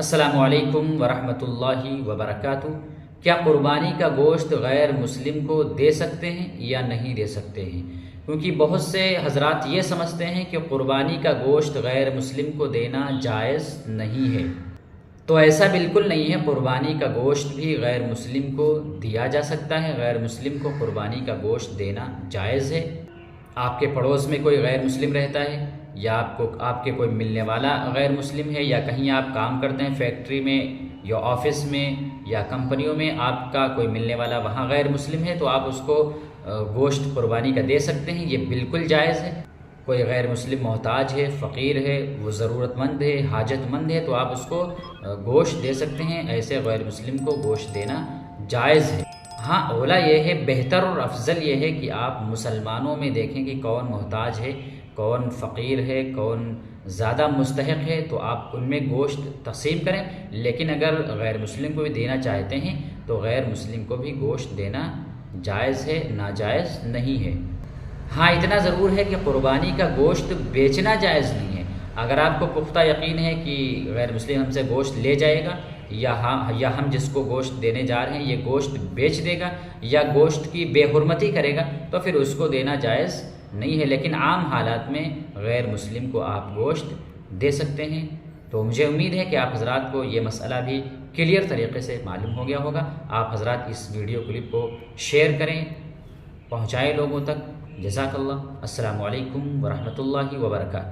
السلام علیکم ورحمۃ اللہ وبرکاتہ۔ کیا قربانی کا گوشت غیر مسلم کو دے سکتے ہیں یا نہیں دے سکتے ہیں؟ کیونکہ بہت سے حضرات یہ سمجھتے ہیں کہ قربانی کا گوشت غیر مسلم کو دینا جائز نہیں ہے، تو ایسا بالکل نہیں ہے۔ قربانی کا گوشت بھی غیر مسلم کو دیا جا سکتا ہے، غیر مسلم کو قربانی کا گوشت دینا جائز ہے۔ آپ کے پڑوس میں کوئی غیر مسلم رہتا ہے، یا آپ کے کوئی ملنے والا غیر مسلم ہے، یا کہیں آپ کام کرتے ہیں فیکٹری میں یا آفس میں یا کمپنیوں میں، آپ کا کوئی ملنے والا وہاں غیر مسلم ہے، تو آپ اس کو گوشت قربانی کا دے سکتے ہیں، یہ بالکل جائز ہے۔ کوئی غیر مسلم محتاج ہے، فقیر ہے، وہ ضرورت مند ہے، حاجت مند ہے، تو آپ اس کو گوشت دے سکتے ہیں۔ ایسے غیر مسلم کو گوشت دینا جائز ہے۔ ہاں، اولا یہ ہے، بہتر اور افضل یہ ہے کہ آپ مسلمانوں میں دیکھیں کہ کون محتاج ہے، کون فقیر ہے، کون زیادہ مستحق ہے، تو آپ ان میں گوشت تقسیم کریں۔ لیکن اگر غیر مسلم کو بھی دینا چاہتے ہیں تو غیر مسلم کو بھی گوشت دینا جائز ہے، ناجائز نہیں ہے۔ ہاں، اتنا ضرور ہے کہ قربانی کا گوشت بیچنا جائز نہیں ہے۔ اگر آپ کو پختہ یقین ہے کہ غیر مسلم ہم سے گوشت لے جائے گا، یا ہم جس کو گوشت دینے جا رہے ہیں یہ گوشت بیچ دے گا یا گوشت کی بے حرمتی کرے گا، تو پھر اس کو دینا جائز نہیں ہے۔ لیکن عام حالات میں غیر مسلم کو آپ گوشت دے سکتے ہیں۔ تو مجھے امید ہے کہ آپ حضرات کو یہ مسئلہ بھی کلیئر طریقے سے معلوم ہو گیا ہوگا۔ آپ حضرات اس ویڈیو کلپ کو شیئر کریں، پہنچائیں لوگوں تک۔ جزاک اللہ۔ السلام علیکم ورحمۃ اللہ وبرکاتہ۔